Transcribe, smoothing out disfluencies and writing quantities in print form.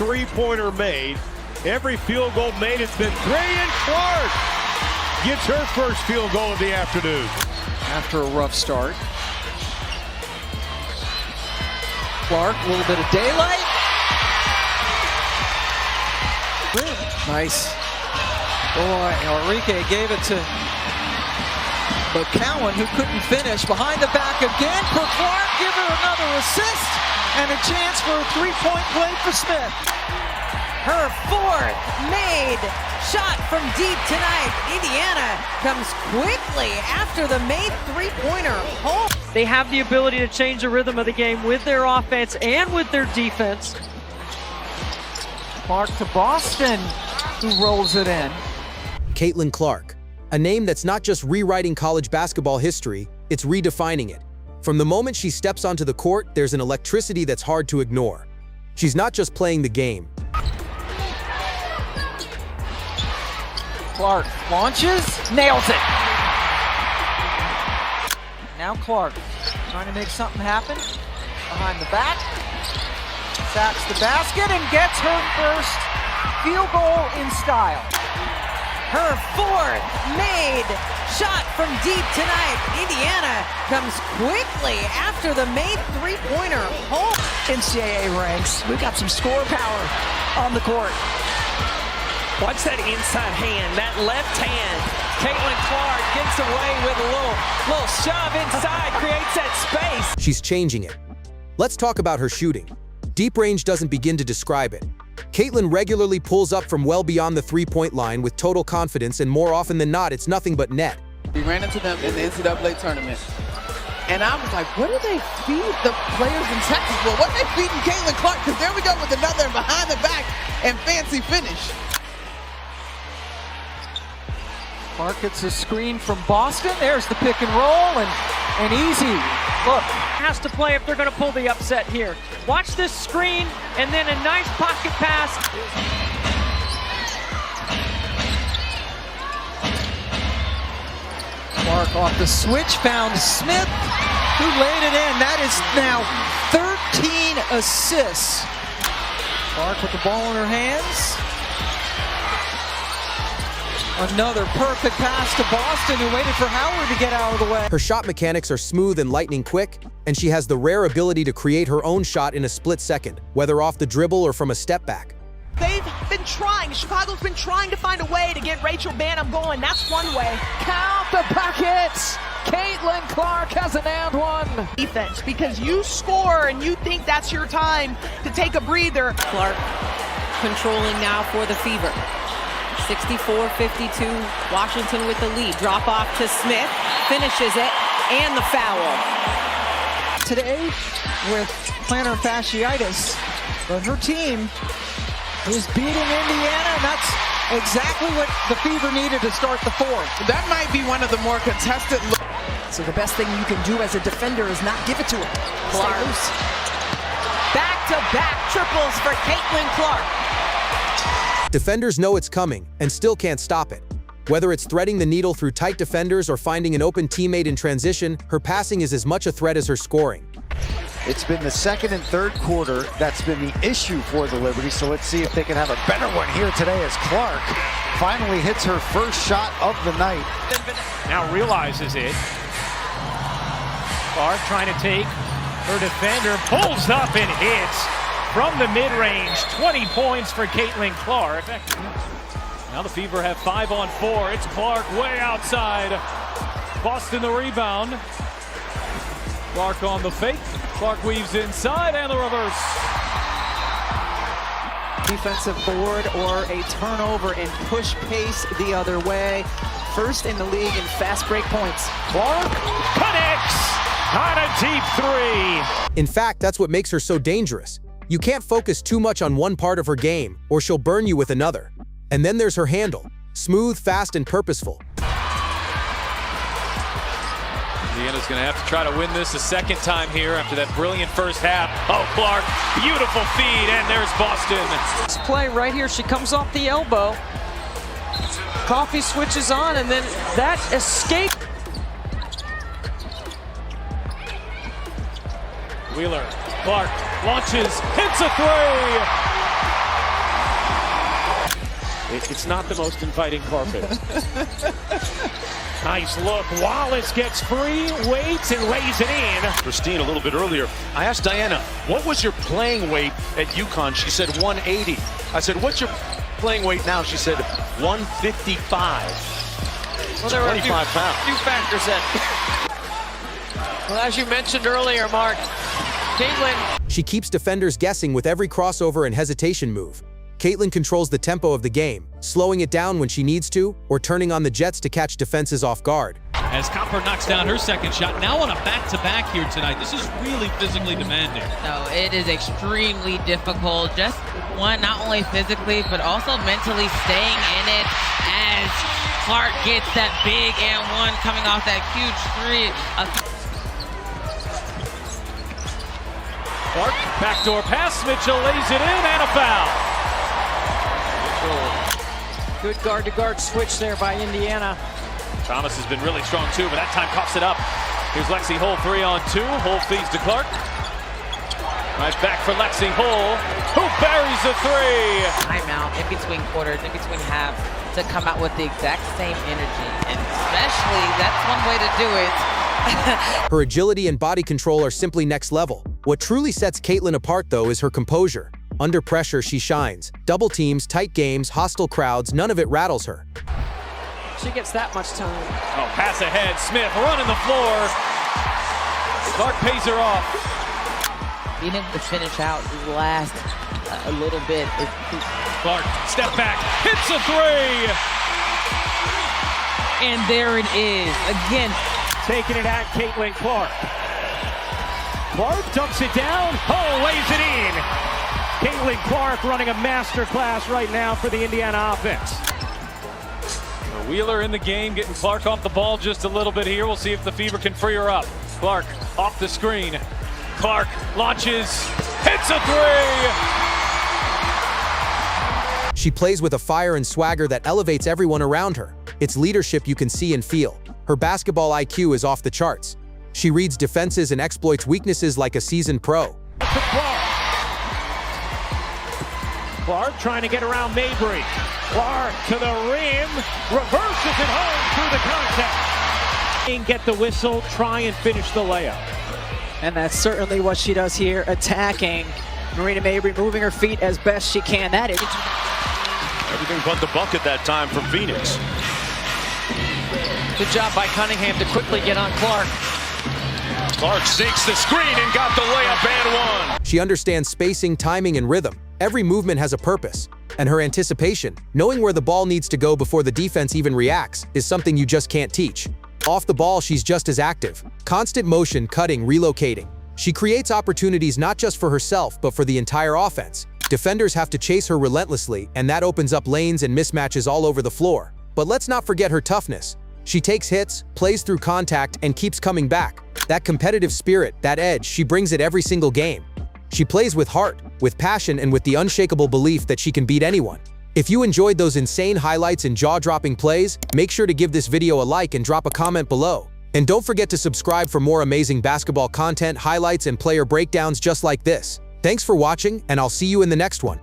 three-pointer made. Every field goal made, it's been three, and Clark gets her first field goal of the afternoon. After a rough start. Clark, a little bit of daylight. Nice. Boy, Enrique gave it to McCowan, who couldn't finish. Behind the back again for Clark. Give her another assist and a chance for a three-point play for Smith. Her fourth made shot from deep tonight. Indiana comes quickly after the made three-pointer home. They have the ability to change the rhythm of the game with their offense and with their defense. Clark to Boston, who rolls it in. Caitlin Clark, a name that's not just rewriting college basketball history, it's redefining it. From the moment she steps onto the court, there's an electricity that's hard to ignore. She's not just playing the game. Clark launches, nails it. Now Clark trying to make something happen. Behind the back, sacks the basket and gets her first field goal in style. Her fourth made shot from deep tonight. Indiana comes quickly after the made three-pointer home. NCAA ranks. We've got some score power on the court. Watch that inside hand, that left hand. Caitlin Clark gets away with a little shove inside, creates that space. She's changing it. Let's talk about her shooting. Deep range doesn't begin to describe it. Caitlin regularly pulls up from well beyond the three-point line with total confidence, and more often than not, it's nothing but net. We ran into them in the NCAA tournament. And I was like, what do they feed the players in Texas? Well, what are they feeding Caitlin Clark? Because there we go with another behind the back and fancy finish. Clark gets a screen from Boston. There's the pick and roll and easy. Look. Has to play if they're going to pull the upset here. Watch this screen and then a nice pocket pass. Clark off the switch, found Smith, who laid it in. That is now 13 assists. Clark with the ball in her hands. Another perfect pass to Boston, who waited for Howard to get out of the way. Her shot mechanics are smooth and lightning quick, and she has the rare ability to create her own shot in a split second, whether off the dribble or from a step back. They've been trying. Chicago's been trying to find a way to get Rachel Banham going. That's one way. Count the buckets! Caitlin Clark has an and one. Defense, because you score and you think that's your time to take a breather. Clark controlling now for the Fever. 64-52, Washington with the lead. Drop off to Smith, finishes it, and the foul. Today with plantar fasciitis, but her team is beating Indiana, and that's exactly what the Fever needed to start the fourth. That might be one of the more contested looks. So the best thing you can do as a defender is not give it to her. Clark. Back-to-back triples for Caitlin Clark. Defenders know it's coming and still can't stop it. Whether it's threading the needle through tight defenders or finding an open teammate in transition, her passing is as much a threat as her scoring. It's been the second and third quarter that's been the issue for the Liberty, so let's see if they can have a better one here today as Clark finally hits her first shot of the night. Now realizes it. Clark trying to take her defender, pulls up and hits from the mid-range. 20 points for Caitlin Clark. Now the Fever have 5 on 4. It's Clark way outside. Boston the rebound. Clark on the fake. Clark weaves inside and the reverse. Defensive board or a turnover and push pace the other way. First in the league in fast break points. Clark connects on a deep three. In fact, that's what makes her so dangerous. You can't focus too much on one part of her game, or she'll burn you with another. And then there's her handle. Smooth, fast, and purposeful. Indiana's going to have to try to win this a second time here after that brilliant first half. Oh, Clark, beautiful feed, and there's Boston. This play right here, she comes off the elbow. Coffee switches on, and then that escape. Wheeler, Clark launches, hits a three. It's not the most inviting carpet. Nice look. Wallace gets free, waits, and lays it in. Christine, a little bit earlier, I asked Diana, what was your playing weight at UConn? She said 180. I said, what's your playing weight now? She said 155. Well, there were 25 pounds. Few factors in. Well, as you mentioned earlier, Mark, Caitlin. She keeps defenders guessing with every crossover and hesitation move. Caitlin controls the tempo of the game, slowing it down when she needs to, or turning on the jets to catch defenses off guard. As Copper knocks down her second shot, now on a back-to-back here tonight. This is really physically demanding. No, it is extremely difficult. Just one, not only physically, but also mentally staying in it as Clark gets that big and one coming off that huge three. Clark, backdoor pass, Mitchell lays it in, and a foul. Good guard-to-guard switch there by Indiana. Thomas has been really strong too, but that time coughs it up. Here's Lexi Hull 3-on-2. Hull feeds to Clark. Right back for Lexi Hull, who buries a three. Timeout in between quarters, in between halves, to come out with the exact same energy. And especially, that's one way to do it. Her agility and body control are simply next level. What truly sets Caitlin apart, though, is her composure. Under pressure, she shines. Double teams, tight games, hostile crowds, none of it rattles her. She gets that much time. Oh, pass ahead, Smith running the floor. Clark pays her off. Being able to finish out last a little bit. Clark, step back, hits a three. And there it is. Again, taking it at Caitlin Clark. Clark dumps it down. Oh, lays it in. Caitlin Clark running a masterclass right now for the Indiana offense. Wheeler in the game, getting Clark off the ball just a little bit here. We'll see if the Fever can free her up. Clark off the screen. Clark launches, hits a three. She plays with a fire and swagger that elevates everyone around her. It's leadership you can see and feel. Her basketball IQ is off the charts. She reads defenses and exploits weaknesses like a seasoned pro. Clark trying to get around Mabry. Clark to the rim, reverses it home through the contact. And get the whistle, try and finish the layup. And that's certainly what she does here, attacking. Marina Mabry moving her feet as best she can. That is Everything but the bucket that time from Phoenix. Good job by Cunningham to quickly get on Clark. Clark sinks the screen and got the layup and one. She understands spacing, timing, and rhythm. Every movement has a purpose. And her anticipation, knowing where the ball needs to go before the defense even reacts, is something you just can't teach. Off the ball, she's just as active. Constant motion, cutting, relocating. She creates opportunities not just for herself, but for the entire offense. Defenders have to chase her relentlessly, and that opens up lanes and mismatches all over the floor. But let's not forget her toughness. She takes hits, plays through contact, and keeps coming back. That competitive spirit, that edge, she brings it every single game. She plays with heart, with passion, and with the unshakable belief that she can beat anyone. If you enjoyed those insane highlights and jaw-dropping plays, make sure to give this video a like and drop a comment below. And don't forget to subscribe for more amazing basketball content, highlights, and player breakdowns just like this. Thanks for watching, and I'll see you in the next one.